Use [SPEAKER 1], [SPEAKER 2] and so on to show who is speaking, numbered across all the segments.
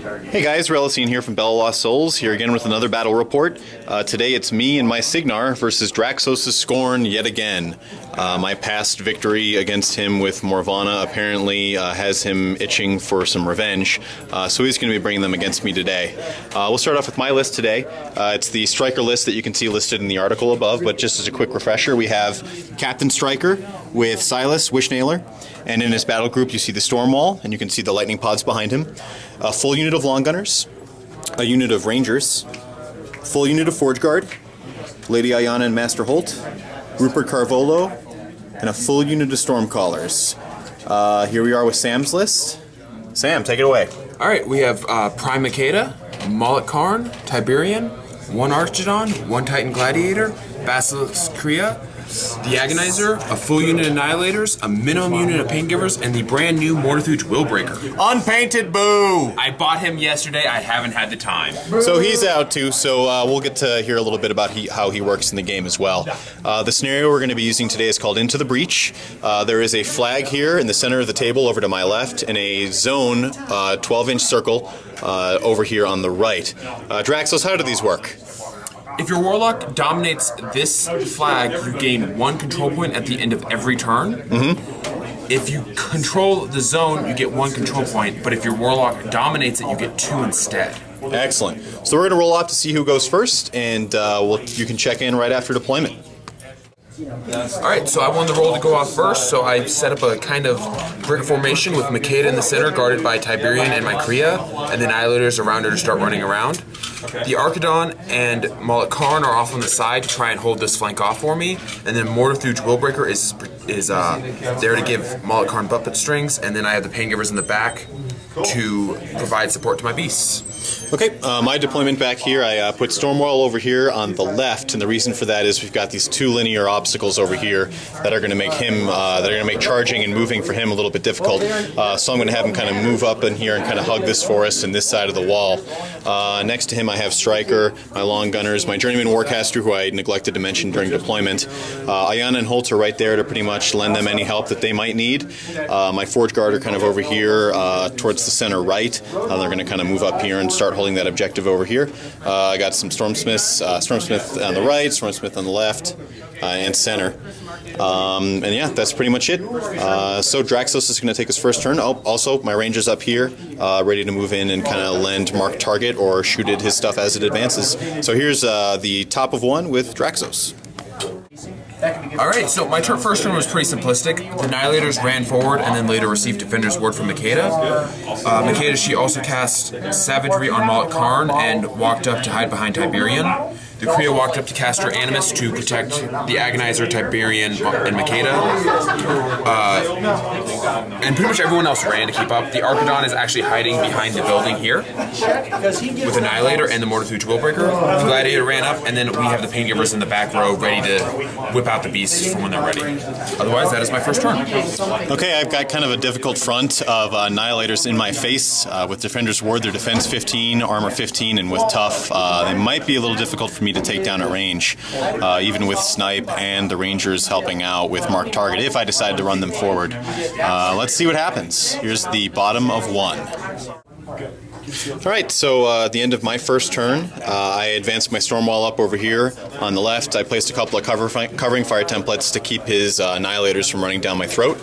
[SPEAKER 1] Hey guys, Relicine here from Bell Lost Souls, here again with another battle report. Today it's me and my Cygnar versus Draxos' Skorne yet again. My past victory against him with Morvana apparently has him itching for some revenge, so he's going to be bringing them against me today. We'll start off with my list today. It's the Stryker list that you can see listed in the article above, but just as a quick refresher, we have Captain Stryker with Silas, Wishnailer, and in his battle group you see the Storm Wall, and you can see the lightning pods behind him. A full unit of Long Gunners, a unit of Rangers, full unit of Forge Guard, Lady Ayana and Master Holt, Rupert Carvolo, and a full unit of Stormcallers. Here we are with Sam's list. Sam, take it away.
[SPEAKER 2] Alright, we have Prime Makeda, Mullet Karn, Tiberian, one Archidon, one Titan Gladiator, Basilisk Kriya, the Agonizer, a full unit of Annihilators, a minimum unit of Paingivers, and the brand new Mortithuge Willbreaker.
[SPEAKER 1] Unpainted Boo!
[SPEAKER 2] I bought him yesterday, I haven't had the time.
[SPEAKER 1] So he's out too, so we'll get to hear a little bit about how he works in the game as well. The scenario we're going to be using today is called Into the Breach. There is a flag here in the center of the table over to my left, and a zone, 12-inch circle, over here on the right. Draxos, how do these work?
[SPEAKER 2] If your Warlock dominates this flag, you gain one control point at the end of every turn. If you control the zone, you get one control point, but if your Warlock dominates it, you get two instead.
[SPEAKER 1] Excellent. So we're going to roll off to see who goes first, and you can check in right after deployment.
[SPEAKER 2] Alright, so I won the roll to go off first, so I set up a kind of brick formation with Makeda in the center, guarded by Tiberian and my Kriya, and the Annihilators around her to start running around. The Archidon and Mullet Karn are off on the side to try and hold this flank off for me, and then Mortithuge Willbreaker is there to give Mullet Karn butt strings, and then I have the Paingivers in the back to provide support to my beasts.
[SPEAKER 1] Okay, my deployment back here, I put Stormwall over here on the left, and the reason for that is we've got these two linear obstacles over here that are going to make him, charging and moving for him a little bit difficult. So I'm going to have him kind of move up in here and kind of hug this forest and this side of the wall. Next to him I have Stryker, my Long Gunners, my Journeyman Warcaster, who I neglected to mention during deployment. Ayana and Holt are right there to pretty much lend them any help that they might need. My Forge Guard are kind of over here towards the center right. They're going to kind of move up here and start holding that objective over here. I got some Stormsmiths, Stormsmith on the right, Stormsmith on the left, and center. And yeah, that's pretty much it. So Draxos is going to take his first turn. Oh, also, my Ranger's up here, ready to move in and kind of lend mark target or shoot at his stuff as it advances. So here's the top of one with Draxos.
[SPEAKER 2] Alright, so my first turn was pretty simplistic. The Annihilators ran forward and then later received Defender's Ward from Makeda. Makeda, she also cast Savagery on Mullet Karn and walked up to hide behind Tiberian. The Kriya walked up to cast her Animus to protect the Agonizer, Tiberian, and Makeda. And pretty much everyone else ran to keep up. The Archidon is actually hiding behind the building here with Annihilator and the Mortithuge Willbreaker. The Gladiator ran up, and then we have the Paingivers in the back row ready to whip out the beasts from when they're ready. Otherwise, that is my first turn.
[SPEAKER 1] Okay, I've got kind of a difficult front of Annihilators in my face. With Defender's Ward, their defense 15, armor 15, and with tough, they might be a little difficult for me to take down at range, even with Snipe and the Rangers helping out with mark target if I decide to run them forward. Let's see what happens. Here's the bottom of one. Alright, so at the end of my first turn, I advanced my Stormwall up over here. On the left, I placed a couple of covering fire templates to keep his Annihilators from running down my throat.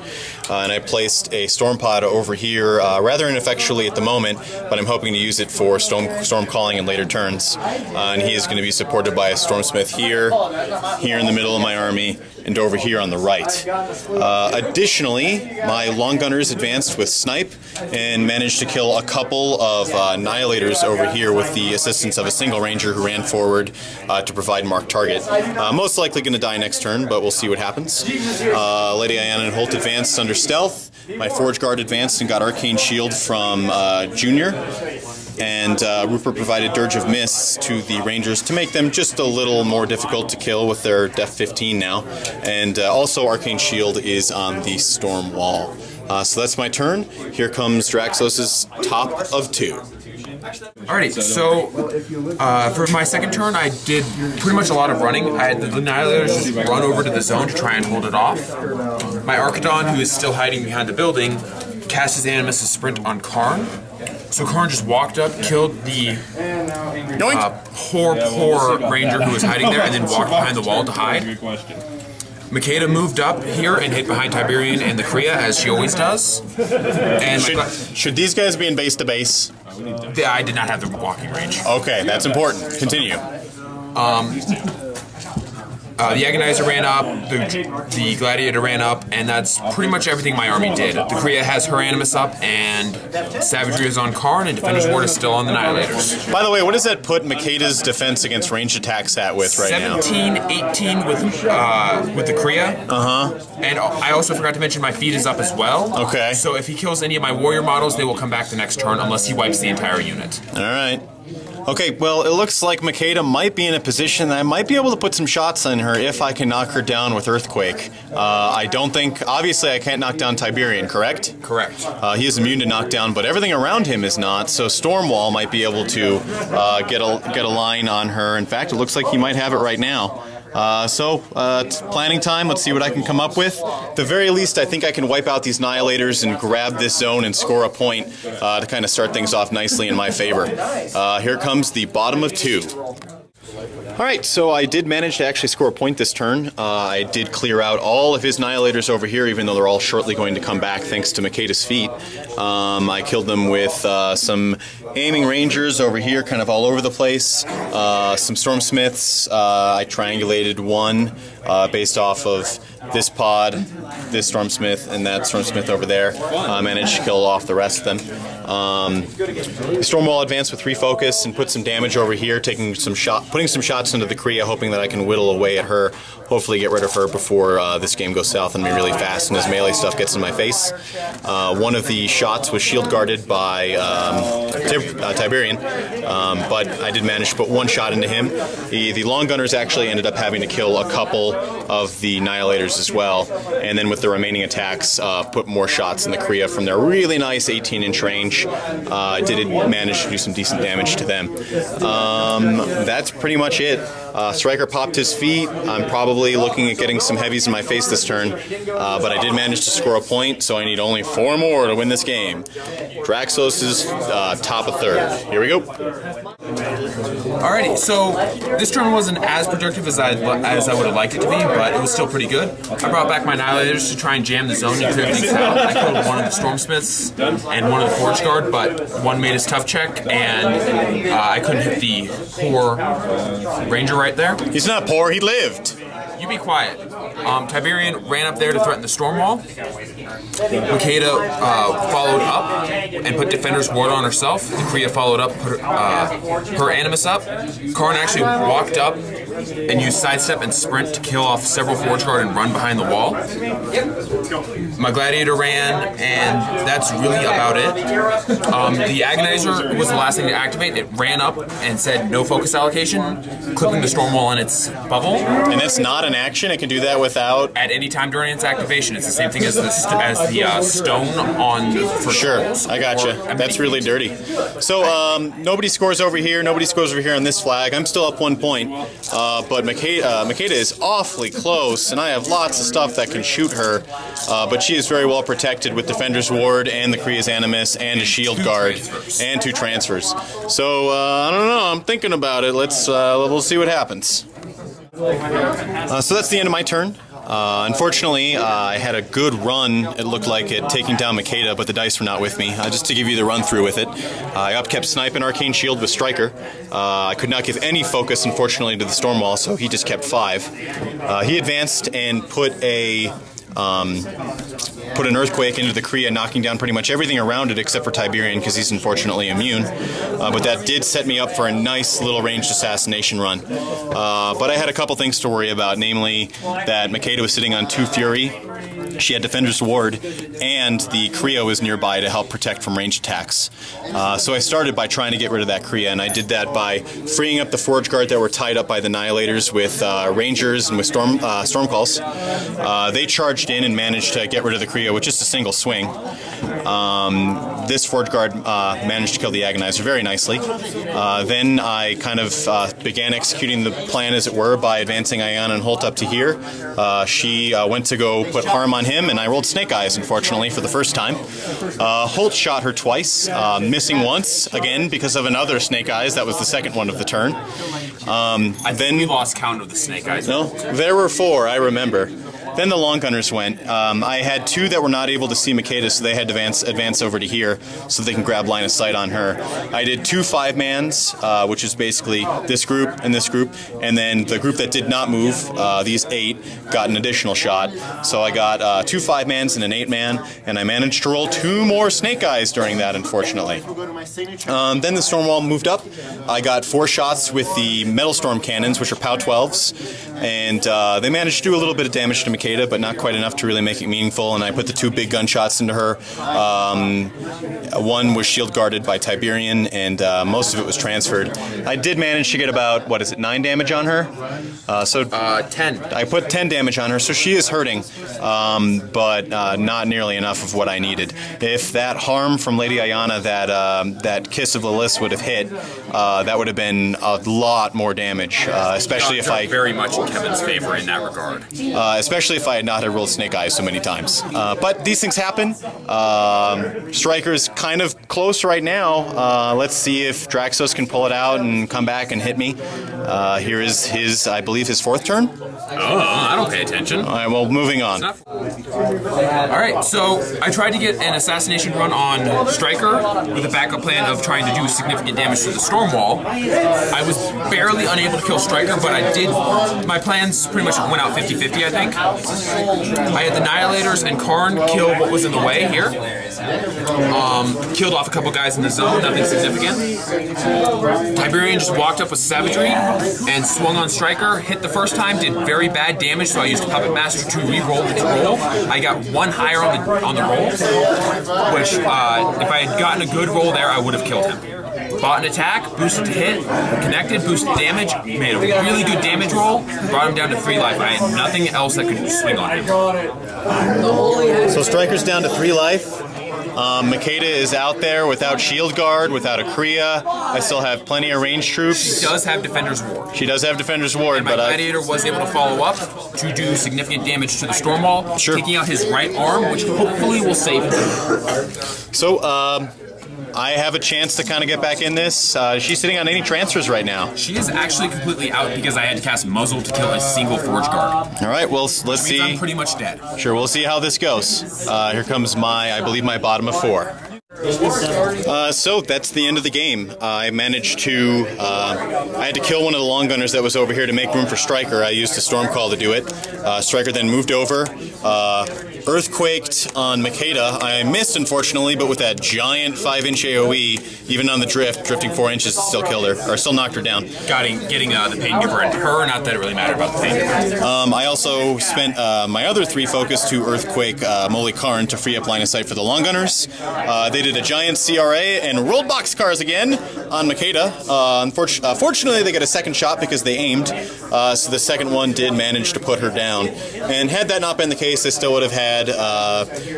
[SPEAKER 1] And I placed a Storm Pod over here, rather ineffectually at the moment, but I'm hoping to use it for storm calling in later turns. And he is going to be supported by a Stormsmith here in the middle of my army, and over here on the right. Additionally, my Long Gunners advanced with Snipe and managed to kill a couple of Annihilators over here with the assistance of a single Ranger who ran forward to provide marked target. Most likely going to die next turn, but we'll see what happens. Lady Ayana and Holt advanced under Stealth. My Forge Guard advanced and got Arcane Shield from Junior. And Rupert provided Dirge of Mists to the Rangers to make them just a little more difficult to kill with their Def 15 now. And also Arcane Shield is on the Storm Wall. So that's my turn. Here comes Draxos' top of two.
[SPEAKER 2] Alrighty, so for my second turn, I did pretty much a lot of running. I had the Annihilators just run over to the zone to try and hold it off. My Archidon, who is still hiding behind the building, cast his Animus' Sprint on Karn. So Karn just walked up, killed the poor ranger who was hiding there, and then walked behind the wall to hide. Makeda moved up here and hit behind Tiberian and the Kriya, as she always does. And
[SPEAKER 1] should these guys be in base to base?
[SPEAKER 2] I did not have the walking range.
[SPEAKER 1] Okay, that's important. Continue.
[SPEAKER 2] The Agonizer ran up, the Gladiator ran up, and that's pretty much everything my army did. The Kriya has her Animus up, and Savagery is on Karn, and Defender's Ward is still on the Annihilators.
[SPEAKER 1] By the way, what does that put Makeda's defense against ranged attacks at with right now?
[SPEAKER 2] 17-18 with the Kriya. And I also forgot to mention my feed is up as well.
[SPEAKER 1] Okay.
[SPEAKER 2] So if he kills any of my warrior models, they will come back the next turn unless he wipes the entire unit.
[SPEAKER 1] All right. Okay, well, it looks like Makeda might be in a position that I might be able to put some shots on her if I can knock her down with Earthquake. I don't think, obviously I can't knock down Tiberian, correct?
[SPEAKER 2] Correct.
[SPEAKER 1] He is immune to knockdown, but everything around him is not, so Stormwall might be able to get a line on her. In fact, it looks like he might have it right now. It's planning time. Let's see what I can come up with. At the very least, I think I can wipe out these Annihilators and grab this zone and score a point to kind of start things off nicely in my favor. Here comes the bottom of 2. Alright, so I did manage to actually score a point this turn. I did clear out all of his Annihilators over here, even though they're all shortly going to come back thanks to Makeda's feat. I killed them with some aiming rangers over here, kind of all over the place. Some Stormsmiths. I triangulated one based off of this pod, this Stormsmith, and that Stormsmith over there. Managed to kill off the rest of them. Stormwall advanced with refocus and put some damage over here, putting some shots into the Kriya, hoping that I can whittle away at her, hopefully get rid of her before this game goes south on me really fast and his melee stuff gets in my face. One of the shots was shield guarded by Tiberian, but I did manage to put one shot into him. The long gunners actually ended up having to kill a couple of the Annihilators as well, and then with the remaining attacks, put more shots in the Kriya from their really nice 18-inch range. Did manage to do some decent damage to them. That's pretty much it. Stryker popped his feet. I'm probably looking at getting some heavies in my face this turn, but I did manage to score a point, so I need only 4 more to win this game. Draxos is top of 3rd. Here we go.
[SPEAKER 2] Alrighty, so this turn wasn't as productive as I would have liked it to be, but it was still pretty good. I brought back my Annihilators to try and jam the zone and clear things out. I killed one of the Stormsmiths and one of the Forge Guard, but one made his tough check, and I couldn't hit the poor Ranger right there.
[SPEAKER 1] He's not poor, he lived.
[SPEAKER 2] You be quiet. Tiberian ran up there to threaten the Stormwall. Makeda followed up and put Defender's Ward on herself. The Kriya followed up, put her Animus up. Karn actually walked up and used Sidestep and Sprint to kill off several Forge Guard and run behind the wall. My Gladiator ran, and that's really about it. The Agonizer was the last thing to activate. It ran up and said no focus allocation, clipping the Stormwall in its bubble.
[SPEAKER 1] And it's not an action? It can do that without...
[SPEAKER 2] At any time during its activation. It's the same thing as the stone on... For
[SPEAKER 1] sure, I gotcha. That's really dirty. So, nobody scores over here. Nobody scores over here on this flag. I'm still up 1 point. But Makeda is awfully close, and I have lots of stuff that can shoot her. But she is very well protected with Defender's Ward and the Kriya's Animus and a Shield Guard and 2 transfers. So, I don't know. I'm thinking about it. We'll see what happens. So that's the end of my turn. Unfortunately, I had a good run, it looked like, at taking down Makeda, but the dice were not with me. Just to give you the run through with it, I kept sniping Arcane Shield with Stryker. I could not give any focus, unfortunately, to the Stormwall, so he just kept 5. He advanced and put an Earthquake into the Kriya, knocking down pretty much everything around it except for Tiberian, because he's unfortunately immune. But that did set me up for a nice little ranged assassination run. But I had a couple things to worry about, namely that Makeda was sitting on 2 Fury. She had Defender's Ward, and the Kriya was nearby to help protect from ranged attacks. So I started by trying to get rid of that Kriya, and I did that by freeing up the Forge Guard that were tied up by the Annihilators with Rangers and with Storm Calls. They charged in and managed to get rid of the Kriya with just a single swing. This Forge Guard managed to kill the Agonizer very nicely. Then I kind of began executing the plan, as it were, by advancing Ayanna and Holt up to here. She went to go put harm on on him, and I rolled Snake Eyes, unfortunately, for the first time. Holt shot her twice, missing once, again, because of another Snake Eyes. That was the second one of the turn.
[SPEAKER 2] I think we lost count of the Snake Eyes.
[SPEAKER 1] No, there were 4, I remember. Then the long gunners went. I had 2 that were not able to see Makeda, so they had to advance over to here so they can grab line of sight on her. I did 2 5-mans, which is basically this group, and then the group that did not move, these 8, got an additional shot. So I got 2 5-mans and an 8-man, and I managed to roll 2 more Snake Eyes during that, unfortunately. Then the Stormwall moved up. I got 4 shots with the Metal Storm cannons, which are POW 12s, and they managed to do a little bit of damage to Makeda, but not quite enough to really make it meaningful, and I put the 2 big gunshots into her. One was shield guarded by Tiberian, and most of it was transferred. I did manage to get about, 9 damage on her?
[SPEAKER 2] 10.
[SPEAKER 1] I put 10 damage on her, so she is hurting, but not nearly enough of what I needed. If that harm from Lady Ayana, that Kiss of Lilith would have hit, that would have been a lot more damage, especially if I...
[SPEAKER 2] very much in Kevin's favor in that regard.
[SPEAKER 1] Especially if I had not had rolled Snake Eyes so many times. But these things happen. Stryker's kind of close right now. Let's see if Draxos can pull it out and come back and hit me. Here is his, I believe, his 4th turn.
[SPEAKER 2] Oh, I don't pay attention.
[SPEAKER 1] All right, well, moving on.
[SPEAKER 2] Alright, so I tried to get an assassination run on Stryker with a backup plan of trying to do significant damage to the Stormwall. I was barely unable to kill Stryker, but I did. My plans pretty much went out 50-50, I think. I had the Annihilators and Karn kill what was in the way here. Killed off a couple guys in the zone, nothing significant. Tiberian just walked up with Savagery and swung on Stryker, hit the first time, did very bad damage, so I used Puppet Master to re-roll its roll. I got 1 higher on the roll, which if I had gotten a good roll there, I would have killed him. Bought an attack, boosted to hit, connected, boosted damage, made a really good damage roll, brought him down to 3 life. I had nothing else that could swing on him.
[SPEAKER 1] So Stryker's down to 3 life. Makeda is out there without Shield Guard, without a Kriya. I still have plenty of range troops.
[SPEAKER 2] She does have Defender's Ward.
[SPEAKER 1] She does have Defender's Ward,
[SPEAKER 2] and my
[SPEAKER 1] but
[SPEAKER 2] Gladiator was able to follow up to do significant damage to the Stormwall, taking out his right arm, which hopefully will save him.
[SPEAKER 1] So, I have a chance to kind of get back in this. She's sitting on any transfers right now.
[SPEAKER 2] She is actually completely out because I had to cast Muzzle to kill a single Forge Guard.
[SPEAKER 1] All right, well, let's see.
[SPEAKER 2] I'm pretty much dead.
[SPEAKER 1] Sure, we'll see how this goes. Here comes I believe my bottom of 4. So that's the end of the game. I managed to, I had to kill one of the long gunners that was over here to make room for Stryker. I used a Storm Call to do it. Stryker then moved over, Earthquaked on Makeda. I missed, unfortunately, but with that giant 5-inch AoE, even on the drifting 4 inches, it still killed her, or still knocked her down.
[SPEAKER 2] Getting the Pain Giver into her, not that it really mattered about the Pain Giver.
[SPEAKER 1] I also spent my other 3 focus to Earthquake Molly Karn to free up line of sight for the long gunners. They did a giant CRA and rolled boxcars again on Makeda. Fortunately, they got a second shot because they aimed, so the second one did manage to put her down. And had that not been the case, they still would have had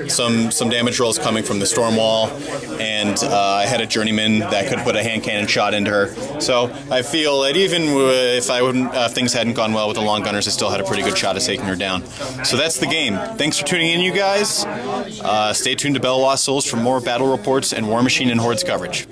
[SPEAKER 1] some damage rolls coming from the Stormwall, and I had a Journeyman that could put a hand cannon shot into her. So I feel that even if things hadn't gone well with the long gunners, I still had a pretty good shot at taking her down. So that's the game. Thanks for tuning in, you guys. Stay tuned to BoLS for more battle reports and Warmachine and Hordes coverage.